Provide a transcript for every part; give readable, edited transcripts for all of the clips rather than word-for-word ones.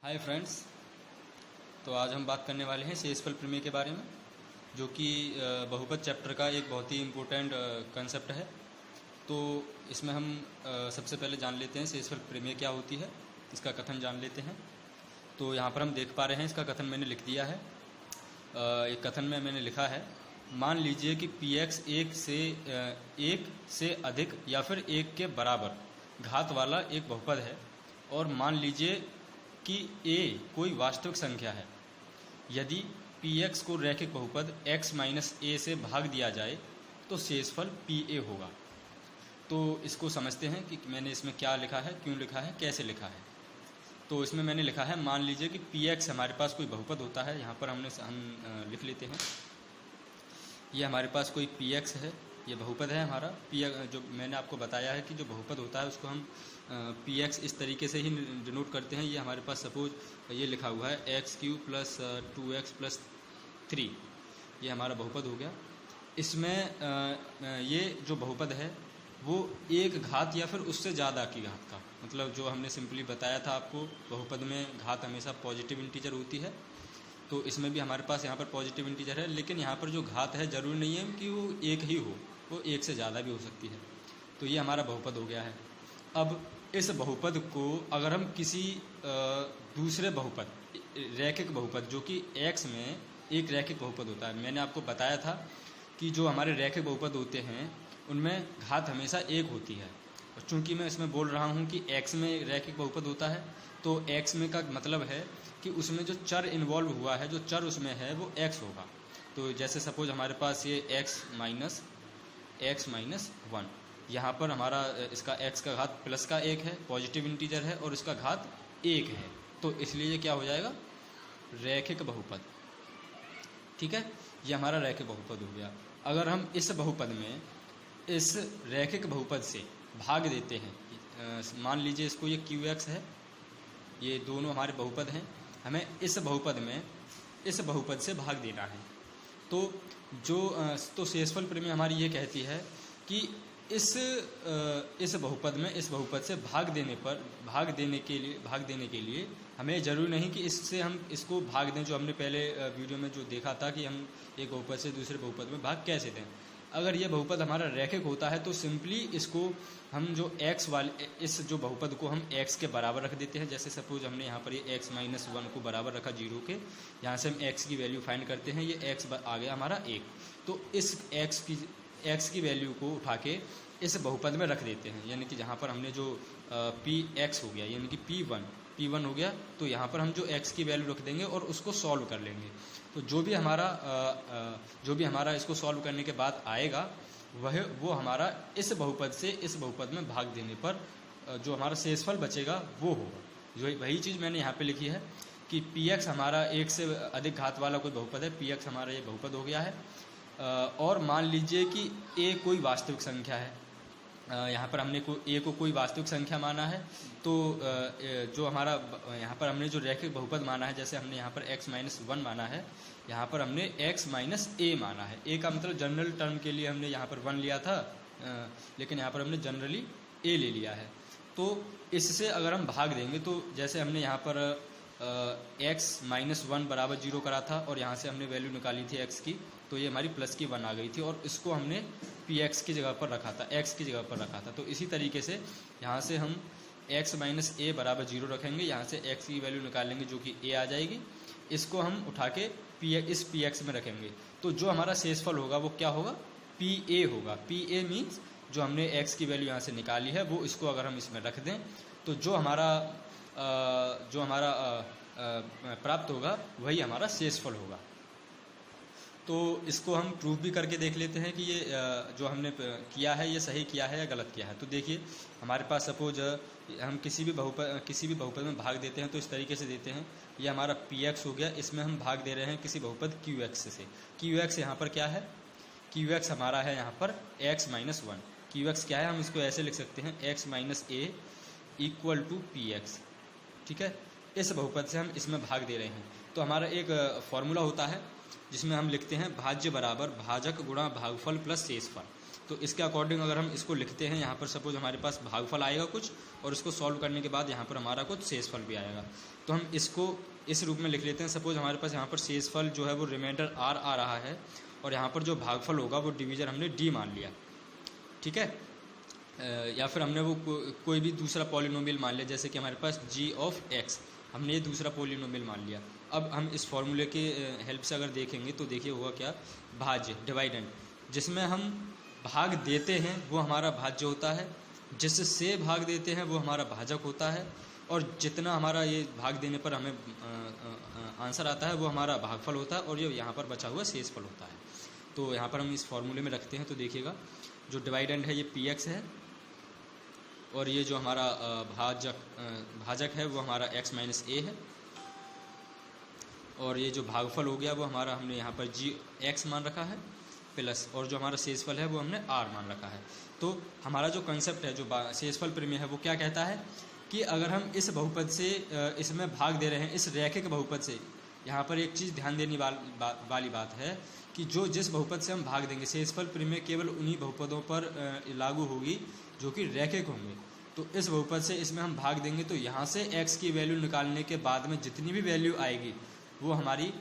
Hi friends. तो आज हम बात करने वाले हैं शेषफल प्रमेय के बारे में, जो कि बहुपद चैप्टर का एक बहुत ही इम्पोर्टेंट कंसेप्ट है। तो इसमें हम सबसे पहले जान लेते हैं शेषफल प्रमेय क्या होती है, इसका कथन जान लेते हैं। तो यहाँ पर हम देख पा रहे हैं, इसका कथन मैंने लिख दिया है। एक कथन में मैंने लिखा है, मान लीजिए कि px एक से अधिक या फिर एक के बराबर घात वाला एक बहुपद है, और मान लीजिए कि a कोई वास्तविक संख्या है। यदि px को रैखिक बहुपद x माइनस a से भाग दिया जाए तो शेषफल pa होगा। तो इसको समझते हैं कि मैंने इसमें क्या लिखा है, क्यों लिखा है, कैसे लिखा है। तो इसमें मैंने लिखा है, मान लीजिए कि px हमारे पास कोई बहुपद होता है। यहाँ पर हम लिख लेते हैं, ये हमारे पास कोई px है, ये बहुपद है हमारा। जो मैंने आपको बताया है कि जो बहुपद होता है उसको हम px इस तरीके से ही डिनोट करते हैं। ये हमारे पास सपोज ये लिखा हुआ है x³ प्लस 2x प्लस 3, ये हमारा बहुपद हो गया। इसमें ये जो बहुपद है वो एक घात या फिर उससे ज़्यादा की घात का, मतलब जो हमने सिंपली बताया था आपको, बहुपद में घात हमेशा पॉजिटिव इंटीजर होती है। तो इसमें भी हमारे पास यहाँ पर पॉजिटिव इंटीजर है, लेकिन यहाँ पर जो घात है ज़रूरी नहीं है कि वो एक ही हो, वो एक से ज़्यादा भी हो सकती है। तो ये हमारा बहुपद हो गया है। अब इस बहुपद को अगर हम किसी दूसरे बहुपद, रैखिक बहुपद, जो कि x में एक रैखिक बहुपद होता है, मैंने आपको बताया था कि जो हमारे रैखिक बहुपद होते हैं उनमें घात हमेशा एक होती है। और चूंकि मैं इसमें बोल रहा हूँ कि x में रैखिक बहुपद होता है, तो x में का मतलब है कि उसमें जो चर इन्वॉल्व हुआ है, जो चर उसमें है वो x होगा। तो जैसे सपोज हमारे पास ये x माइनस 1, यहाँ पर हमारा इसका x का घात प्लस का 1 है, पॉजिटिव इंटीजर है, और इसका घात 1 है। तो इसलिए ये क्या हो जाएगा, रैखिक बहुपद। ठीक है, ये हमारा रैखिक बहुपद हो गया। अगर हम इस बहुपद में इस रैखिक बहुपद से भाग देते हैं, मान लीजिए इसको ये qx है, ये दोनों हमारे बहुपद हैं, हमें इस बहुपद से भाग देना है। तो शेषफल प्रमेय हमारी ये कहती है कि इस बहुपद में इस बहुपद से भाग देने के लिए हमें ज़रूरी नहीं कि इससे हम इसको भाग दें, जो हमने पहले वीडियो में जो देखा था कि हम एक बहुपद से दूसरे बहुपद में भाग कैसे दें। अगर ये बहुपद हमारा रैखिक होता है तो सिंपली इसको हम जो x वाले, इस जो बहुपद को हम x के बराबर रख देते हैं। जैसे सपोज हमने यहाँ पर ये x माइनस 1 को बराबर रखा 0 के, यहाँ से हम x की वैल्यू फाइंड करते हैं, ये x आ गया हमारा 1। तो इस x की वैल्यू को उठा के इस बहुपद में रख देते हैं, यानी कि जहाँ पर हमने जो px हो गया, यानी कि p1 हो गया, तो यहाँ पर हम जो x की वैल्यू रख देंगे और उसको सॉल्व कर लेंगे। तो जो भी हमारा इसको सॉल्व करने के बाद आएगा वो हमारा इस बहुपद से इस बहुपद में भाग देने पर जो हमारा शेषफल बचेगा वो होगा। जो वही चीज़ मैंने यहाँ पे लिखी है कि px हमारा एक से अधिक घात वाला कोई बहुपद है, px हमारा ये बहुपद हो गया है। और मान लीजिए कि a कोई वास्तविक संख्या है, यहाँ पर हमने a को कोई वास्तविक संख्या माना है। तो जो हमारा यहाँ पर हमने जो रैखिक बहुपद माना है, जैसे हमने यहाँ पर x माइनस 1 माना है, यहाँ पर हमने x माइनस a माना है। a का मतलब जनरल टर्म के लिए हमने यहाँ पर 1 लिया था, लेकिन यहाँ पर हमने जनरली a ले लिया है। तो इससे अगर हम भाग देंगे, तो जैसे हमने यहाँ पर x माइनस 1 बराबर 0 करा था और यहाँ से हमने वैल्यू निकाली थी x की, तो ये हमारी प्लस की 1 आ गई थी, और इसको हमने px की जगह पर रखा था, x की जगह पर रखा था। तो इसी तरीके से यहाँ से हम x माइनस a बराबर 0 रखेंगे, यहाँ से x की वैल्यू निकालेंगे जो कि a आ जाएगी, इसको हम उठा के इस px में रखेंगे। तो जो हमारा शेषफल होगा वो क्या होगा, pa होगा। pa मीन्स जो हमने x की वैल्यू यहाँ से निकाली है वो इसको अगर हम इसमें रख दें, तो जो हमारा प्राप्त होगा वही हमारा शेषफल होगा। तो इसको हम प्रूफ भी करके देख लेते हैं कि ये जो हमने किया है ये सही किया है या गलत किया है। तो देखिए, हमारे पास सपोज हम किसी भी बहुपद में भाग देते हैं तो इस तरीके से देते हैं। ये हमारा px हो गया, इसमें हम भाग दे रहे हैं किसी बहुपद qx से। qx यहाँ पर क्या है, qx हमारा है यहाँ पर x माइनस 1। qx क्या है, हम इसको ऐसे लिख सकते हैं, x minus a equal to px। ठीक है, इस बहुपद से हम इसमें भाग दे रहे हैं। तो हमारा एक फॉर्मूला होता है जिसमें हम लिखते हैं भाज्य बराबर भाजक गुणा भागफल प्लस शेषफल। तो इसके अकॉर्डिंग अगर हम इसको लिखते हैं, यहाँ पर सपोज हमारे पास भागफल आएगा कुछ, और इसको सॉल्व करने के बाद यहाँ पर हमारा कुछ शेषफल भी आएगा। तो हम इसको इस रूप में लिख लेते हैं। सपोज हमारे पास यहाँ पर शेषफल जो है वो रिमाइंडर आर आ रहा है, और यहाँ पर जो भागफल होगा वो डिवीजन हमने डी मान लिया, ठीक है। या फिर हमने वो कोई भी दूसरा पॉलिनोमियल मान लिया, जैसे कि हमारे पास जी ऑफ एक्स, हमने ये दूसरा पॉलिनोमियल मान लिया। अब हम इस फॉर्मूले के हेल्प से अगर देखेंगे तो देखिए हुआ क्या, भाज्य डिवाइडेंड, जिसमें हम भाग देते हैं वो हमारा भाज्य होता है, जिससे भाग देते हैं वो हमारा भाजक होता है, और जितना हमारा ये भाग देने पर हमें आंसर आता है वो हमारा भागफल होता है, और ये यहाँ पर बचा हुआ शेषफल होता है। तो यहाँ पर हम इस फॉर्मूले में रखते हैं तो देखिएगा जो डिवाइडेंड है ये पी एक्स है, और ये जो हमारा भाजक है वो हमारा x माइनस ए है, और ये जो भागफल हो गया वो हमारा हमने यहाँ पर जी एक्स मान रखा है प्लस, और जो हमारा शेषफल है वो हमने r मान रखा है। तो हमारा जो कंसेप्ट है, जो शेषफल प्रमेय है, वो क्या कहता है कि अगर हम इस बहुपद से इसमें भाग दे रहे हैं, इस रैखिक बहुपद से, यहाँ पर एक चीज़ ध्यान देने वाली बात है कि जो जिस बहुपद से हम भाग देंगे, शेषफल प्रमेय केवल उन्हीं बहुपदों पर लागू होगी जो कि रैखिक होंगे। तो इस बहुपद से इसमें हम भाग देंगे तो यहाँ से x की वैल्यू निकालने के बाद में जितनी भी वैल्यू आएगी वो हमारी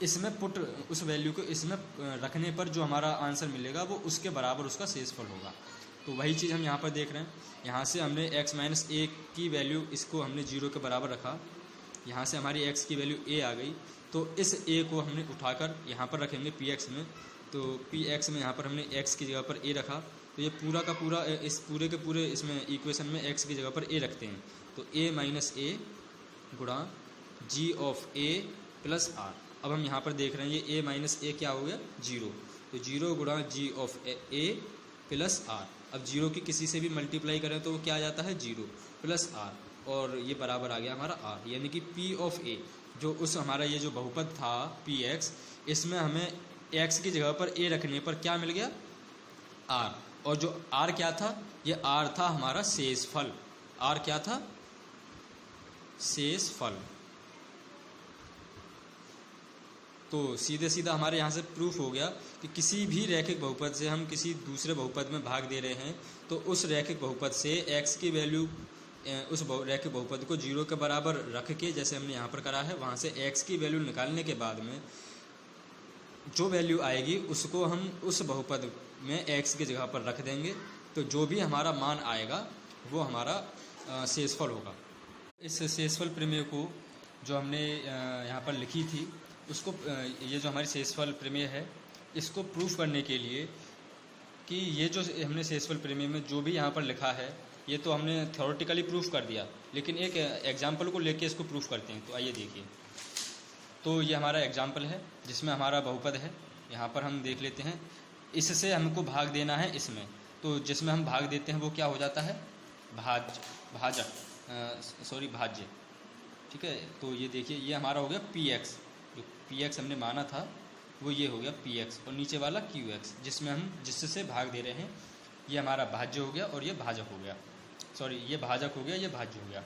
इसमें पुट, उस वैल्यू को इसमें रखने पर जो हमारा आंसर मिलेगा वो उसके बराबर उसका शेषफल होगा। तो वही चीज़ हम यहाँ पर देख रहे हैं। यहाँ से हमने x माइनस ए की वैल्यू, इसको हमने 0 के बराबर रखा, यहाँ से हमारी x की वैल्यू a आ गई, तो इस a को हमने उठाकर यहाँ पर रखेंगे px में। तो px में यहाँ पर हमने x की जगह पर a रखा, तो ये पूरा का पूरा, इस पूरे के पूरे इसमें इक्वेशन में x की जगह पर a रखते हैं। तो a माइनस ए गुणा जी ऑफ a प्लस आर। अब हम यहाँ पर देख रहे हैं ये a माइनस ए क्या हो गया, 0, तो 0 गुणा जी ऑफ a प्लस आर। अब 0 की किसी से भी मल्टीप्लाई करें तो वो क्या आ जाता है, 0 प्लस आर, और ये बराबर आ गया हमारा r, यानी कि p ऑफ a, जो उस हमारा ये जो बहुपद था px, इसमें हमें x की जगह पर a रखने पर क्या मिल गया, r, और जो r क्या था, ये r था हमारा शेषफल। r क्या था, शेषफल। तो सीधे सीधा हमारे यहाँ से प्रूफ हो गया कि किसी भी रैखिक बहुपद से हम किसी दूसरे बहुपद में भाग दे रहे हैं तो उस रैखिक बहुपद से x की वैल्यू, उस रैखिक बहुपद को 0 के बराबर रख के, जैसे हमने यहाँ पर करा है, वहाँ से x की वैल्यू निकालने के बाद में जो वैल्यू आएगी उसको हम उस बहुपद में x की जगह पर रख देंगे, तो जो भी हमारा मान आएगा वो हमारा शेषफल होगा। इस शेषफल प्रमेय को जो हमने यहाँ पर लिखी थी, उसको, ये जो हमारी शेषफल प्रमेय है, इसको प्रूफ करने के लिए कि ये जो हमने शेषफल प्रमेय में जो भी यहाँ पर लिखा है ये तो हमने थ्योरेटिकली प्रूफ कर दिया, लेकिन एक एग्जाम्पल को लेके इसको प्रूफ करते हैं। तो आइए देखिए, तो ये हमारा एग्जाम्पल है जिसमें हमारा बहुपद है, यहाँ पर हम देख लेते हैं। इससे हमको भाग देना है इसमें, तो जिसमें हम भाग देते हैं वो क्या हो जाता है, भाज्य, ठीक है। तो ये देखिए, ये हमारा हो गया px, जो px हमने माना था वो ये हो गया px, और नीचे वाला qx जिसमें हम जिससे भाग दे रहे हैं, ये हमारा भाज्य हो गया और ये भाजक हो गया, ये भाजक हो गया, ये भाज्य हो गया।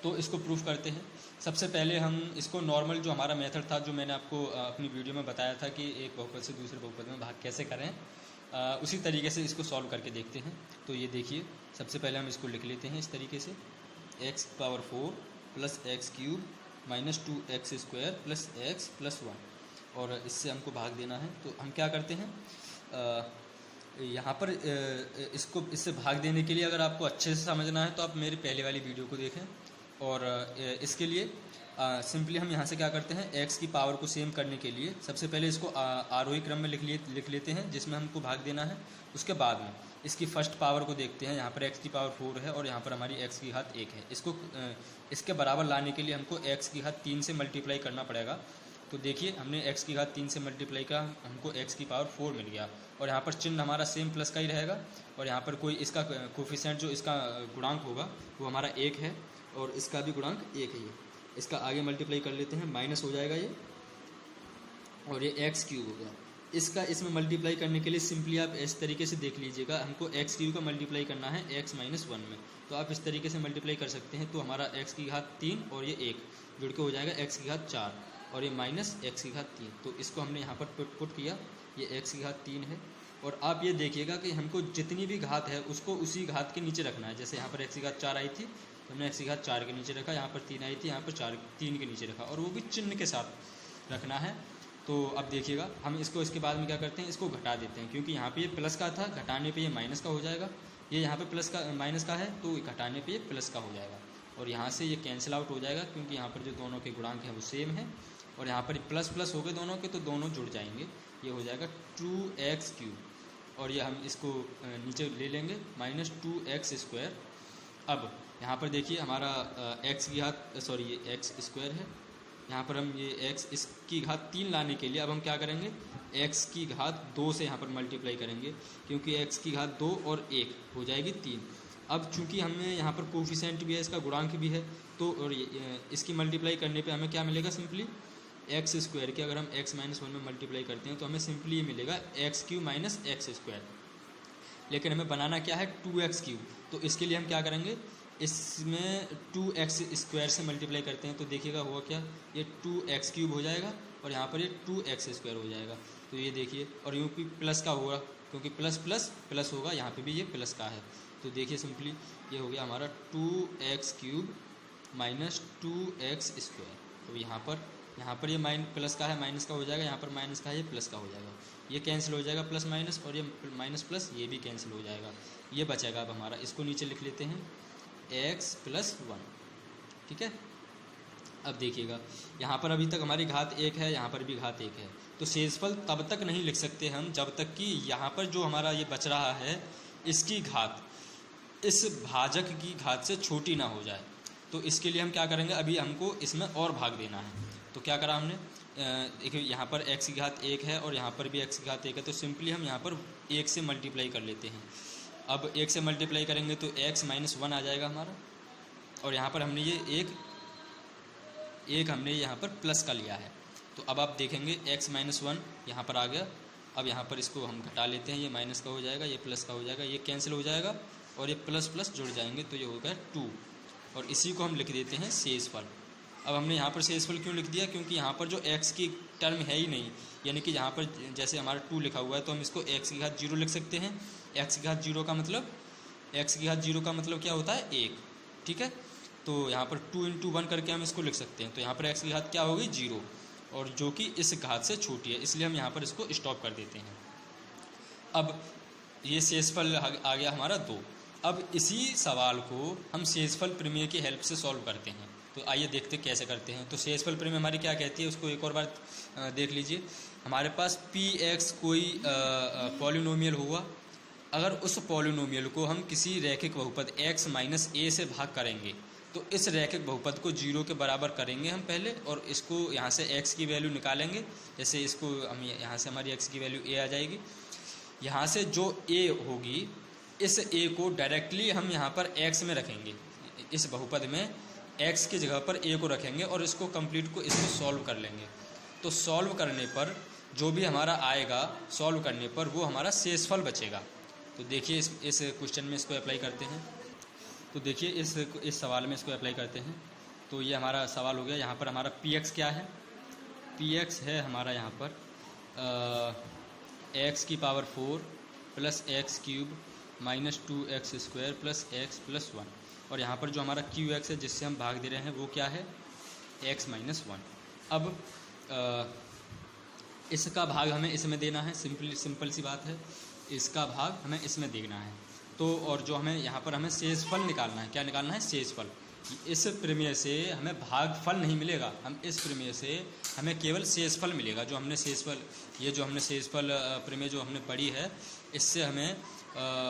तो इसको प्रूफ करते हैं। सबसे पहले हम इसको नॉर्मल जो हमारा मेथड था, जो मैंने आपको अपनी वीडियो में बताया था कि एक बहुपद से दूसरे बहुपद में भाग कैसे करें, उसी तरीके से इसको सॉल्व करके देखते हैं। तो ये देखिए, सबसे पहले हम इसको लिख लेते हैं इस तरीके से, x power 4 plus x cube minus 2x square plus x plus 1, और इससे हमको भाग देना है। तो हम क्या करते हैं, यहाँ पर इससे भाग देने के लिए अगर आपको अच्छे से समझना है तो आप मेरी पहले वाली वीडियो को देखें, और इसके लिए सिंपली हम यहाँ से क्या करते हैं, x की पावर को सेम करने के लिए सबसे पहले इसको आरोही क्रम में लिख लेते हैं जिसमें हमको भाग देना है। उसके बाद में इसकी फर्स्ट पावर को देखते हैं, यहाँ पर x की पावर 4 है और यहाँ पर हमारी x की घात 1 है। इसको इसके बराबर लाने के लिए हमको x की घात 3 से मल्टीप्लाई करना पड़ेगा। तो देखिए, हमने x की घात 3 से मल्टीप्लाई का, हमको x की पावर 4 मिल गया, और यहाँ पर चिन्ह हमारा सेम प्लस का ही रहेगा, और यहाँ पर कोई इसका कोफिशिएंट जो इसका गुणांक होगा वो हमारा 1 है, और इसका भी गुणांक 1 है। इसका आगे मल्टीप्लाई कर लेते हैं, माइनस हो जाएगा ये, और ये एक्स क्यूब हो गया। इसका इसमें मल्टीप्लाई करने के लिए सिंपली आप इस तरीके से देख लीजिएगा, हमको एक्स क्यूब का मल्टीप्लाई करना है x माइनस 1 में, तो आप इस तरीके से मल्टीप्लाई कर सकते हैं। तो हमारा x की घात 3 और ये 1 जुड़ के हो जाएगा x की घात 4, और ये माइनस x की घात 3। तो इसको हमने यहाँ पर पुट किया, ये x की घात 3 है और आप ये देखिएगा कि हमको जितनी भी घात है उसको उसी घात के नीचे रखना है। जैसे यहाँ पर x की घात 4 आई थी तो हमने x की घात 4 के नीचे रखा, यहाँ पर 3 आई थी यहाँ पर 3 के नीचे रखा, और वो भी चिन्ह के साथ रखना है। तो अब देखिएगा हम इसको इसके बाद में क्या करते हैं, इसको घटा देते हैं, क्योंकि यहाँ पे ये प्लस का था, घटाने पे ये माइनस का हो जाएगा। ये यहाँ पे प्लस का माइनस का है तो घटाने पे ये प्लस का हो जाएगा, और यहाँ से ये कैंसिल आउट हो जाएगा क्योंकि यहाँ पर जो दोनों के गुणांक हैं वो सेम है, और यहाँ पर प्लस प्लस हो गए दोनों के तो दोनों जुड़ जाएंगे। ये हो जाएगा 2x³, और ये हम इसको नीचे ले लेंगे -2x²। अब यहाँ पर देखिए हमारा x की घात ये x² है, यहाँ पर हम ये x इसकी घात 3 लाने के लिए अब हम क्या करेंगे, x की घात 2 से यहाँ पर मल्टीप्लाई करेंगे, क्योंकि x की घात 2 और 1 हो जाएगी 3। अब चूंकि हमें यहाँ पर कोफिशिएंट भी है, इसका गुणांक भी है, तो और इसकी मल्टीप्लाई करने पे हमें क्या मिलेगा, सिंपली x² के अगर हम x - 1 में मल्टीप्लाई करते हैं तो हमें सिंपली ये मिलेगा x³ - x²। लेकिन हमें बनाना क्या है, 2x³। तो इसके लिए हम क्या करेंगे, इसमें 2x² से मल्टीप्लाई करते हैं तो देखिएगा हुआ क्या, ये 2x³ हो जाएगा और यहाँ पर ये 2x² हो जाएगा। तो ये देखिए, और यूँ भी प्लस का होगा क्योंकि प्लस प्लस प्लस होगा, यहाँ पे भी ये प्लस का है। तो देखिए सिंपली ये हो गया हमारा 2x³ - 2x²। तो यहाँ पर ये प्लस का है माइनस का हो जाएगा, यहाँ पर माइनस का है ये प्लस का हो जाएगा, ये कैंसिल हो जाएगा प्लस माइनस, और ये माइनस प्लस ये भी कैंसिल हो जाएगा। ये बचेगा अब हमारा, इसको नीचे लिख लेते हैं x+1, ठीक है। अब देखिएगा यहाँ पर अभी तक हमारी घात 1 है, यहाँ पर भी घात 1 है, तो शेषफल तब तक नहीं लिख सकते हम जब तक कि यहाँ पर जो हमारा ये बच रहा है इसकी घात इस भाजक की घात से छोटी ना हो जाए। तो इसके लिए हम क्या करेंगे, अभी हमको इसमें और भाग देना है। तो क्या करा हमने, देखिए यहाँ पर x की घात 1 है और यहाँ पर भी x की घात 1 है, तो सिंपली हम यहाँ पर 1 से मल्टीप्लाई कर लेते हैं। अब 1 से मल्टीप्लाई करेंगे तो x - 1 आ जाएगा हमारा, और यहाँ पर हमने ये एक हमने यहाँ पर प्लस का लिया है। तो अब आप देखेंगे x - 1 यहाँ पर आ गया। अब यहाँ पर इसको हम घटा लेते हैं, ये माइनस का हो जाएगा, ये प्लस का हो जाएगा, ये कैंसिल हो जाएगा और ये प्लस प्लस जुड़ जाएंगे, तो ये होगा 2, और इसी को हम लिख देते हैं शेषफल। अब हमने यहाँ पर शेषफल क्यों लिख दिया, क्योंकि यहाँ पर जो x की टर्म है ही नहीं, यानी कि यहाँ पर जैसे हमारा 2 लिखा हुआ है तो हम इसको x की घात 0 लिख सकते हैं। x की घात 0 का मतलब क्या होता है, 1, ठीक है। तो यहाँ पर 2 × 1 करके हम इसको लिख सकते हैं। तो यहाँ पर x की घात क्या होगी, 0, और जो कि इस घात से छोटी है, इसलिए हम यहाँ पर इसको स्टॉप कर देते हैं। अब ये शेषफल आ गया हमारा 2। अब इसी सवाल को हम शेषफल प्रमेय की हेल्प से सॉल्व करते हैं। तो आइए देखते कैसे करते हैं। तो शेषफल प्रमेय हमारी क्या कहती है, उसको एक और बार देख लीजिए। हमारे पास px कोई पॉलिनोमियल हुआ, अगर उस पॉलिनोमियल को हम किसी रैखिक बहुपद x - a से भाग करेंगे तो इस रैखिक बहुपद को 0 के बराबर करेंगे हम पहले, और इसको यहाँ से x की वैल्यू निकालेंगे। जैसे इसको हम यहाँ से हमारी x की वैल्यू a आ जाएगी, यहाँ से जो a होगी इस a को डायरेक्टली हम यहाँ पर x में रखेंगे, इस बहुपद में x की जगह पर a को रखेंगे और इसको इसको सॉल्व कर लेंगे। तो सॉल्व करने पर जो भी हमारा आएगा, सॉल्व करने पर वो हमारा शेषफल बचेगा। तो देखिए इस क्वेश्चन में इसको अप्लाई करते हैं। तो देखिए इस सवाल में इसको अप्लाई करते हैं। तो ये हमारा सवाल हो गया। यहाँ पर हमारा px क्या है, px है हमारा यहाँ पर x⁴ + x³ - 2x² + x+1, और यहाँ पर जो हमारा qx है जिससे हम भाग दे रहे हैं वो क्या है, x - 1। अब इसका भाग हमें इसमें देना है, सिंपल सी बात है, इसका भाग हमें इसमें देना है। तो और जो हमें यहाँ पर हमें शेषफल निकालना है, क्या निकालना है, शेषफल। इस प्रमेय से हमें भागफल नहीं मिलेगा, हम इस प्रमेय से हमें केवल शेषफल मिलेगा। जो हमने शेषफल प्रमेय जो हमने पढ़ी है, इससे हमें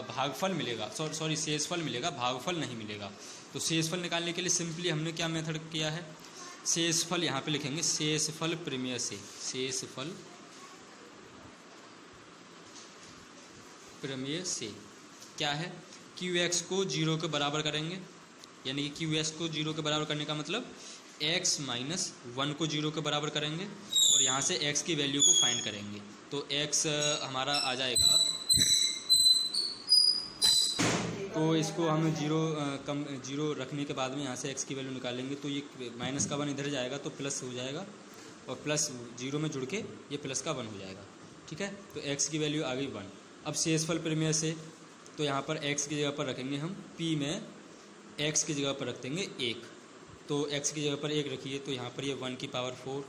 भागफल मिलेगा, शेषफल मिलेगा, भागफल नहीं मिलेगा। तो शेषफल निकालने के लिए सिंपली हमने क्या मेथड किया है, शेषफल यहाँ पे लिखेंगे शेषफल प्रमेय से। शेषफल प्रमेय से क्या है, qx को 0 के बराबर करेंगे, यानी कि qx को 0 के बराबर करने का मतलब x - 1 को 0 के बराबर करेंगे और यहाँ से x की वैल्यू को फाइंड करेंगे। तो x हमारा आ जाएगा, तो इसको हम 0 रखने के बाद में यहाँ से x की वैल्यू निकालेंगे, तो ये -1 इधर जाएगा तो प्लस हो जाएगा, और प्लस 0 में जुड़ के ये +1 हो जाएगा, ठीक है। तो x की वैल्यू आ गई 1। अब शेषफल प्रमेय से तो यहाँ पर x की जगह पर रखेंगे हम, p में x की जगह पर रख देंगे 1, तो x की जगह पर 1 रखिए तो यहाँ पर ये 1 की पावर 4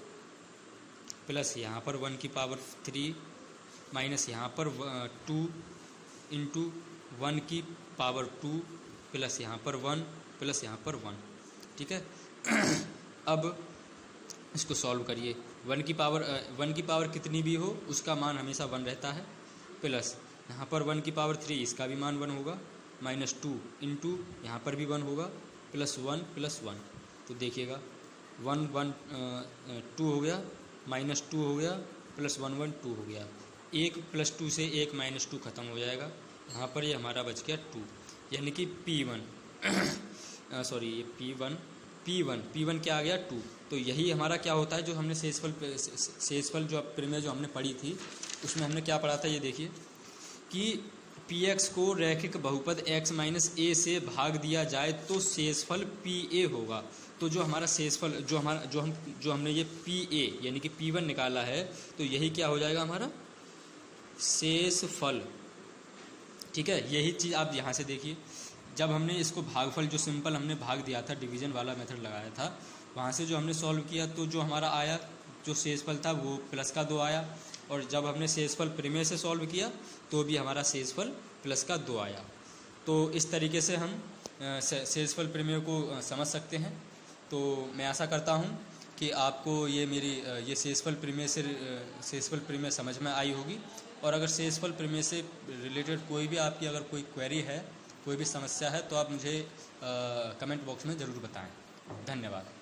प्लस यहाँ पर 1 की पावर 3 माइनस यहाँ पर 2 इंटू 1 की पावर 2 प्लस यहाँ पर 1 प्लस यहाँ पर 1, ठीक है। अब इसको सॉल्व करिए, 1 की पावर कितनी भी हो उसका मान हमेशा 1 रहता है, प्लस यहाँ पर 1 की पावर 3 इसका भी मान 1 होगा, माइनस 2 इंटू यहाँ पर भी 1 होगा, प्लस 1 प्लस 1, तो देखिएगा 1 1 2 हो गया, माइनस 2 हो गया, प्लस 1 1 2 हो गया, 1 प्लस 2 से 1 माइनस 2 खत्म हो जाएगा, यहाँ पर ये हमारा बच गया 2, यानी कि P1 सॉरी ये P1 क्या आ गया 2। तो यही हमारा क्या होता है, जो हमने शेषफल जो प्रमेय जो हमने पढ़ी थी उसमें हमने क्या पढ़ा था, ये देखिए कि Px को रैखिक बहुपद x माइनस a से भाग दिया जाए तो शेषफल Pa होगा। तो जो हमारा शेषफल जो हमने ये Pa यानी कि P1 निकाला है, तो यही क्या हो जाएगा हमारा शेषफल, ठीक है। यही चीज़ आप यहाँ से देखिए, जब हमने इसको भागफल जो सिंपल हमने भाग दिया था, डिवीज़न वाला मेथड लगाया था, वहाँ से जो हमने सॉल्व किया तो जो हमारा आया जो शेषफल था वो +2 आया, और जब हमने शेषफल प्रमेय से सॉल्व किया तो भी हमारा शेषफल +2 आया। तो इस तरीके से हम शेषफल प्रमेय को समझ सकते हैं। तो मैं आशा करता हूँ कि आपको ये मेरी ये शेषफल प्रमेय समझ में आई होगी, और अगर शेषफल प्रमेय से रिलेटेड कोई भी आपकी अगर कोई क्वेरी है, कोई भी समस्या है, तो आप मुझे कमेंट बॉक्स में ज़रूर बताएं। धन्यवाद।